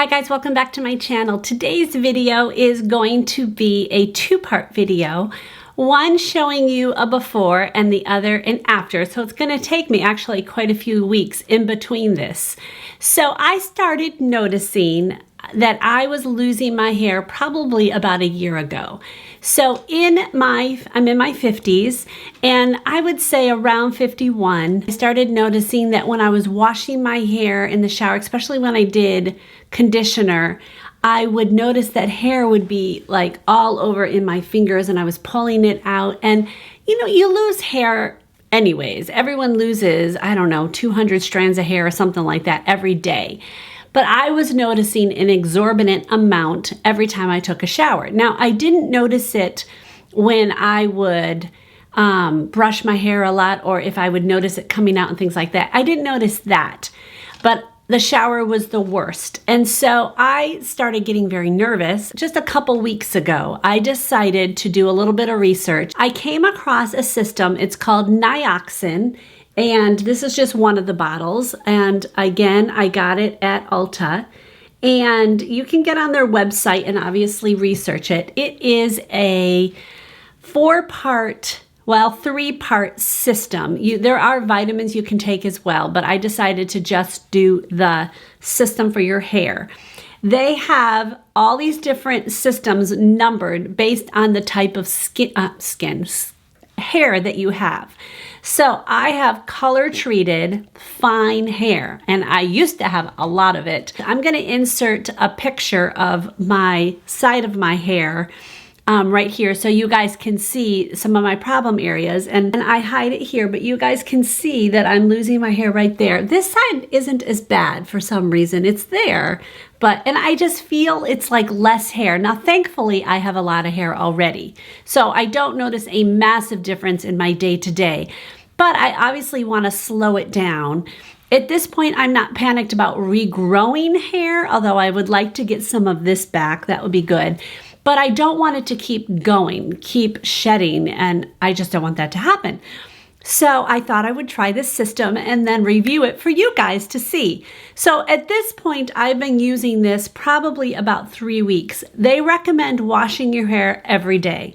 Hi guys, welcome back to my channel. Today's video is going to be a two-part video. One showing you a before and the other an after. So it's going to take me actually quite a few weeks in between this. So I started noticing that I was losing my hair probably about a year ago. So I'm in my 50s, and I would say around 51, I started noticing that when I was washing my hair in the shower, especially when I did conditioner, I would notice that hair would be like all over in my fingers and I was pulling it out. And you lose hair anyways. Everyone loses, I don't know, 200 strands of hair or something like that every day. But I was noticing an exorbitant amount every time I took a shower. Now, I didn't notice it when I would brush my hair a lot, or if I would notice it coming out and things like that. I didn't notice that, but the shower was the worst. And so I started getting very nervous. Just a couple weeks ago, I decided to do a little bit of research. I came across a system, it's called Nioxin. And this is just one of the bottles. And again, I got it at Ulta. And you can get on their website and obviously research it. It is a three-part system. There are vitamins you can take as well, but I decided to just do the system for your hair. They have all these different systems numbered based on the type of hair that you have. So I have color treated fine hair, and I used to have a lot of it. I'm going to insert a picture of my side of my hair right here so you guys can see some of my problem areas, and I hide it here, but you guys can see that I'm losing my hair right there. This side isn't as bad for some reason. It's there, and I just feel it's like less hair. Now, thankfully, I have a lot of hair already, so I don't notice a massive difference in my day-to-day, but I obviously want to slow it down. At this point, I'm not panicked about regrowing hair, although I would like to get some of this back. That would be good. But I don't want it to keep going, keep shedding, and I just don't want that to happen. So I thought I would try this system and then review it for you guys to see. So at this point, I've been using this probably about 3 weeks. They recommend washing your hair every day.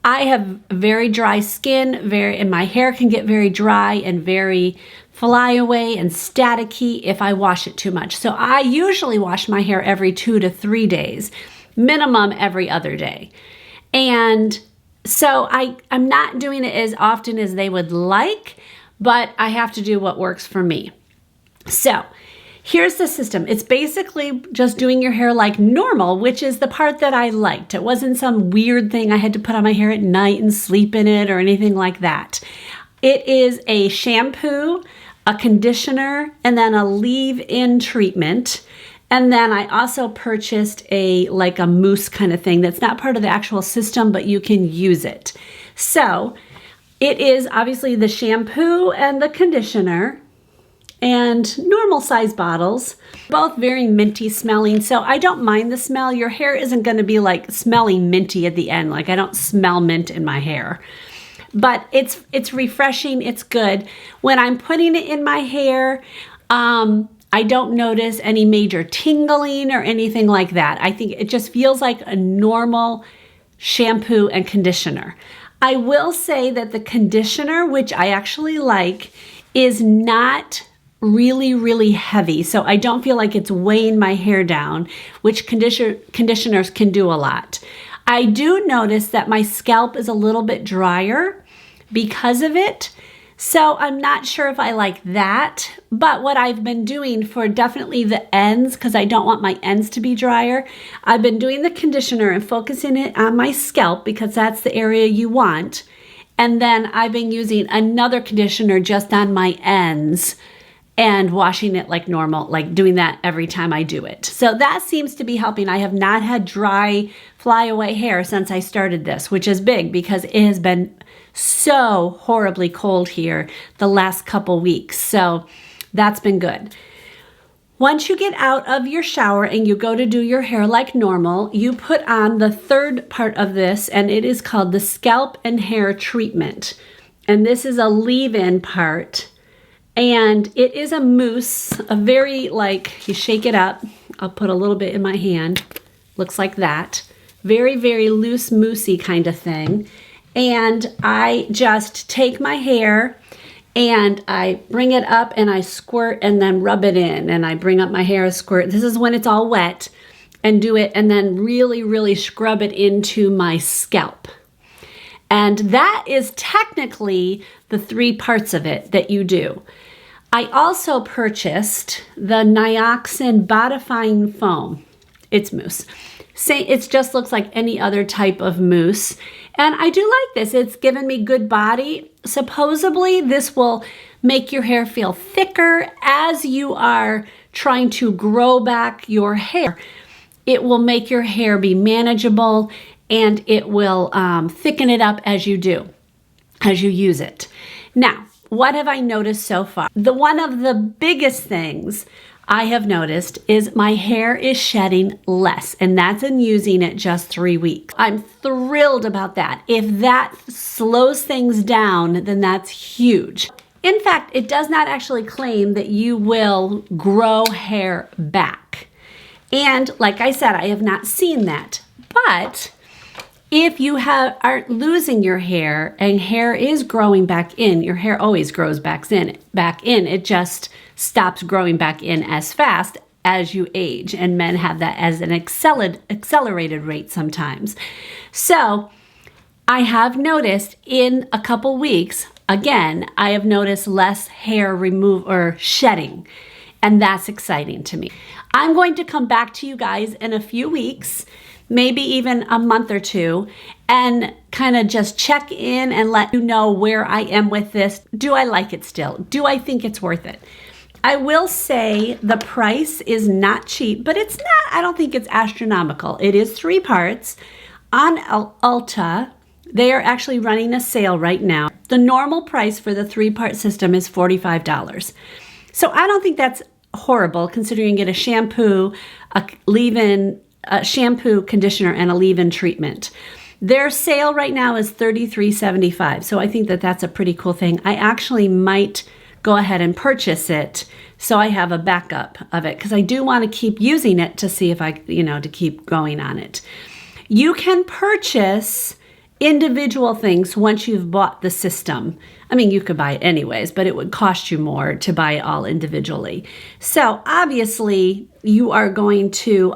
I have very dry skin, and my hair can get very dry and very flyaway and staticky if I wash it too much. So I usually wash my hair every 2 to 3 days. Minimum every other day. And so I'm not doing it as often as they would like, but I have to do what works for me. So here's the system. It's basically just doing your hair like normal, which is the part that I liked. It wasn't some weird thing I had to put on my hair at night and sleep in it or anything like that. It is a shampoo, a conditioner, and then a leave-in treatment. And then I also purchased a mousse kind of thing that's not part of the actual system, but you can use it. So it is obviously the shampoo and the conditioner and normal size bottles, both very minty smelling. So I don't mind the smell. Your hair isn't going to be like smelling minty at the end. Like I don't smell mint in my hair. But it's refreshing. It's good. When I'm putting it in my hair, I don't notice any major tingling or anything like that. I think it just feels like a normal shampoo and conditioner. I will say that the conditioner, which I actually like, is not really, really heavy. So I don't feel like it's weighing my hair down, which conditioners can do a lot. I do notice that my scalp is a little bit drier because of it. So I'm not sure if I like that, but what I've been doing for definitely the ends, because I don't want my ends to be drier, I've been doing the conditioner and focusing it on my scalp because that's the area you want. And then I've been using another conditioner just on my ends and washing it like normal, like doing that every time I do it. So that seems to be helping. I have not had dry, flyaway hair since I started this, which is big because it has been so horribly cold here the last couple weeks. So that's been good. Once you get out of your shower and you go to do your hair like normal, you put on the third part of this, and it is called the Scalp and Hair Treatment. And this is a leave-in part. And it is a mousse, a very, you shake it up, I'll put a little bit in my hand. Looks like that. Very, very loose, moussey kind of thing. And I just take my hair and I bring it up and I squirt and then rub it in. And I bring up my hair, squirt. This is when it's all wet, and do it and then really, really scrub it into my scalp. And that is technically the 3 parts of it that you do. I also purchased the Nioxin Bodifying Foam. It's mousse. It just looks like any other type of mousse. And I do like this. It's given me good body. Supposedly, this will make your hair feel thicker as you are trying to grow back your hair. It will make your hair be manageable, and it will thicken it up as you use it. Now, what have I noticed so far? One of the biggest things I have noticed is my hair is shedding less, and that's in using it just 3 weeks. I'm thrilled about that. If that slows things down, then that's huge. In fact, it does not actually claim that you will grow hair back. And like I said, I have not seen that. But if you aren't losing your hair and hair is growing back in, your hair always grows back in. It just stops growing back in as fast as you age. And men have that as an accelerated rate sometimes. So I have noticed in a couple weeks, again, I have noticed less hair shedding. And that's exciting to me. I'm going to come back to you guys in a few weeks, maybe even a month or 2, and kind of just check in and let you know where I am with this. Do I like it still? Do I think it's worth it? I will say the price is not cheap, but it's not, I don't think it's astronomical. It is 3 parts. On Ulta, they are actually running a sale right now. The normal price for the 3-part system is $45. So I don't think that's horrible considering you get a shampoo, a leave-in, a shampoo, conditioner, and a leave-in treatment. Their sale right now is $33.75. So I think that that's a pretty cool thing. I actually might go ahead and purchase it so I have a backup of it because I do want to keep using it to see if I, to keep going on it. You can purchase individual things once you've bought the system. I mean, you could buy it anyways, but it would cost you more to buy it all individually. So obviously you are going to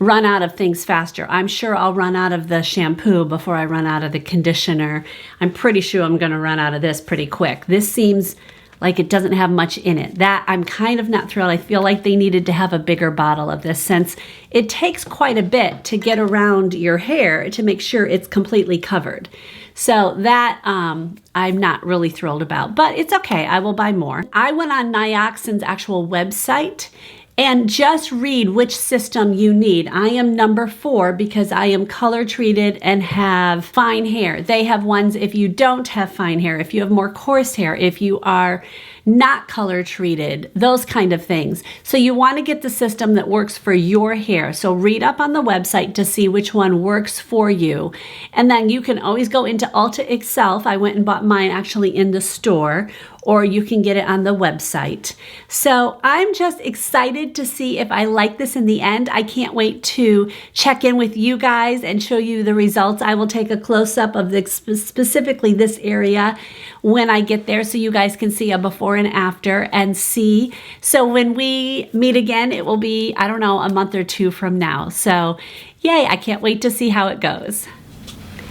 run out of things faster. I'm sure I'll run out of the shampoo before I run out of the conditioner. I'm pretty sure I'm going to run out of this pretty quick. This seems like it doesn't have much in it. That I'm kind of not thrilled. I feel like they needed to have a bigger bottle of this since it takes quite a bit to get around your hair to make sure it's completely covered. So that I'm not really thrilled about, but it's okay. I will buy more. I went on Nioxin's actual website and just read which system you need. I am number 4 because I am color treated and have fine hair. They have ones if you don't have fine hair, if you have more coarse hair, if you are not color treated, those kind of things. So you want to get the system that works for your hair. So read up on the website to see which one works for you. And then you can always go into Ulta itself. I went and bought mine actually in the store, or you can get it on the website. So I'm just excited to see if I like this in the end. I can't wait to check in with you guys and show you the results. I will take a close-up of specifically this area when I get there so you guys can see a before and after and see. So when we meet again, it will be, I don't know, a month or 2 from now. So yay, I can't wait to see how it goes.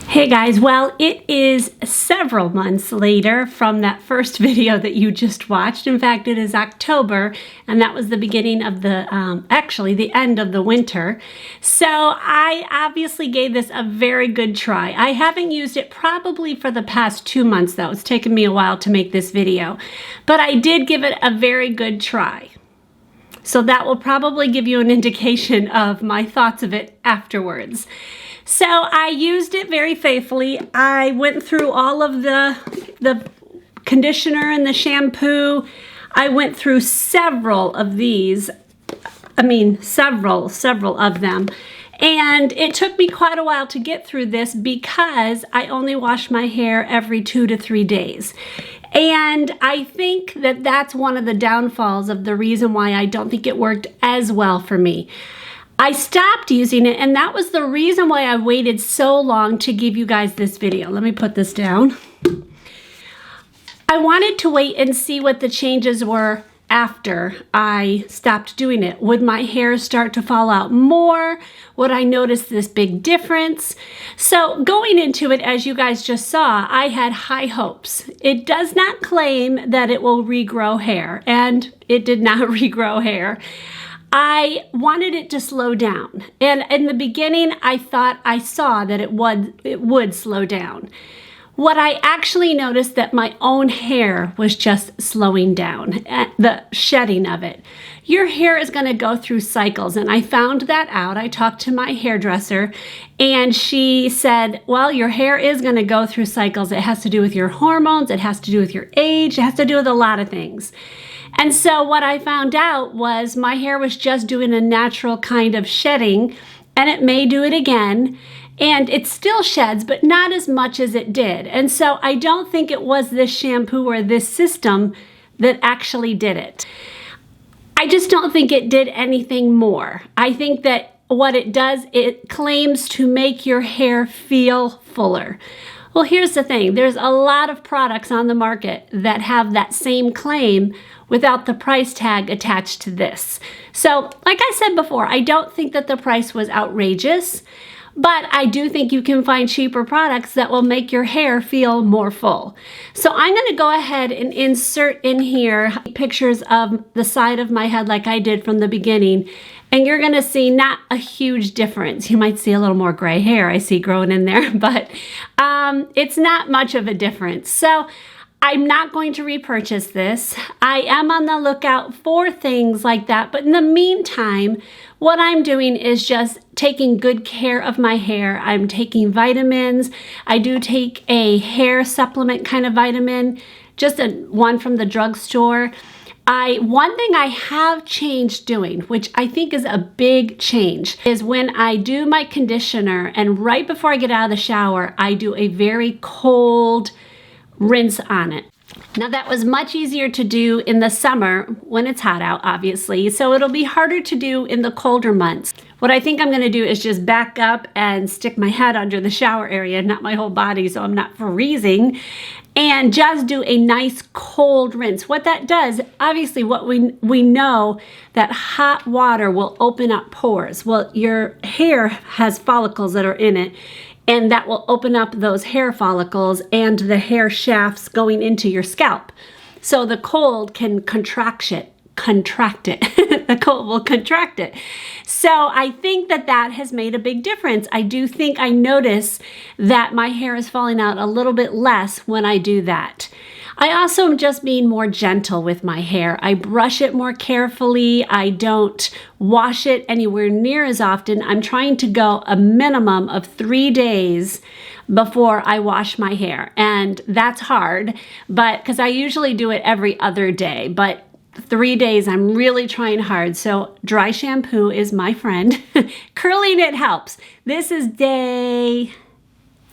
Hey guys, well, it is several months later from that first video that you just watched. In fact, it is October, and that was the beginning of actually the end of the winter. So I obviously gave this a very good try. I haven't used it probably for the past 2 months though. It's taken me a while to make this video, but I did give it a very good try. So that will probably give you an indication of my thoughts of it afterwards. So I used it very faithfully. I went through all of the conditioner and the shampoo. I went through several of these. I mean, several of them. And it took me quite a while to get through this because I only wash my hair every 2 to 3 days. And I think that that's one of the downfalls of the reason why I don't think it worked as well for me. I stopped using it, and that was the reason why I waited so long to give you guys this video. Let me put this down. I wanted to wait and see what the changes were after I stopped doing it. Would my hair start to fall out more? Would I notice this big difference? So going into it, as you guys just saw, I had high hopes. It does not claim that it will regrow hair, and it did not regrow hair. I wanted it to slow down. And in the beginning, I thought I saw that it would slow down. What I actually noticed that my own hair was just slowing down, the shedding of it. Your hair is going to go through cycles, and I found that out. I talked to my hairdresser, and she said, well, your hair is going to go through cycles. It has to do with your hormones. It has to do with your age. It has to do with a lot of things. And so what I found out was my hair was just doing a natural kind of shedding, and it may do it again. And it still sheds, but not as much as it did. And so I don't think it was this shampoo or this system that actually did it. I just don't think it did anything more. I think that what it does, it claims to make your hair feel fuller. Well, here's the thing. There's a lot of products on the market that have that same claim without the price tag attached to this. So, like I said before, I don't think that the price was outrageous. But I do think you can find cheaper products that will make your hair feel more full. So I'm going to go ahead and insert in here pictures of the side of my head like I did from the beginning. And you're going to see not a huge difference. You might see a little more gray hair I see growing in there, but it's not much of a difference. So I'm not going to repurchase this. I am on the lookout for things like that. But in the meantime, what I'm doing is just taking good care of my hair. I'm taking vitamins. I do take a hair supplement kind of vitamin, just one from the drugstore. One thing I have changed doing, which I think is a big change, is when I do my conditioner and right before I get out of the shower, I do a very cold rinse on it. Now that was much easier to do in the summer when it's hot out, obviously, so it'll be harder to do in the colder months. What I think I'm going to do is just back up and stick my head under the shower area, not my whole body so I'm not freezing, and just do a nice cold rinse. What that does, obviously what we know that hot water will open up pores. Well, your hair has follicles that are in it, and that will open up those hair follicles and the hair shafts going into your scalp. So the cold can contract it. The cold will contract it. So I think that that has made a big difference. I do think I notice that my hair is falling out a little bit less when I do that. I also am just being more gentle with my hair. I brush it more carefully. I don't wash it anywhere near as often. I'm trying to go a minimum of 3 days before I wash my hair. And that's hard, but because I usually do it every other day, but 3 days, I'm really trying hard. So dry shampoo is my friend. Curling it helps. This is day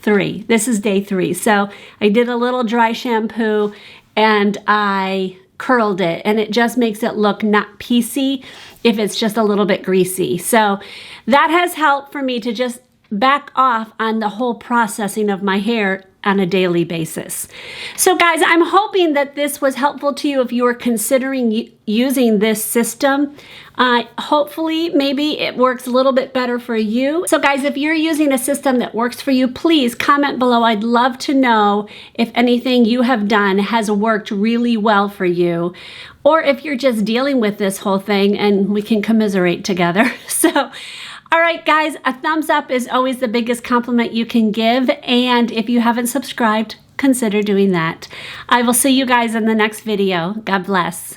3. This is day 3. So I did a little dry shampoo and I curled it, and it just makes it look not piecey if it's just a little bit greasy. So that has helped for me to just back off on the whole processing of my hair on a daily basis. So guys, I'm hoping that this was helpful to you if you are considering using this system. Hopefully, maybe it works a little bit better for you. So guys, if you're using a system that works for you, please comment below. I'd love to know if anything you have done has worked really well for you, or if you're just dealing with this whole thing and we can commiserate together. So, all right, guys, a thumbs up is always the biggest compliment you can give. And if you haven't subscribed, consider doing that. I will see you guys in the next video. God bless.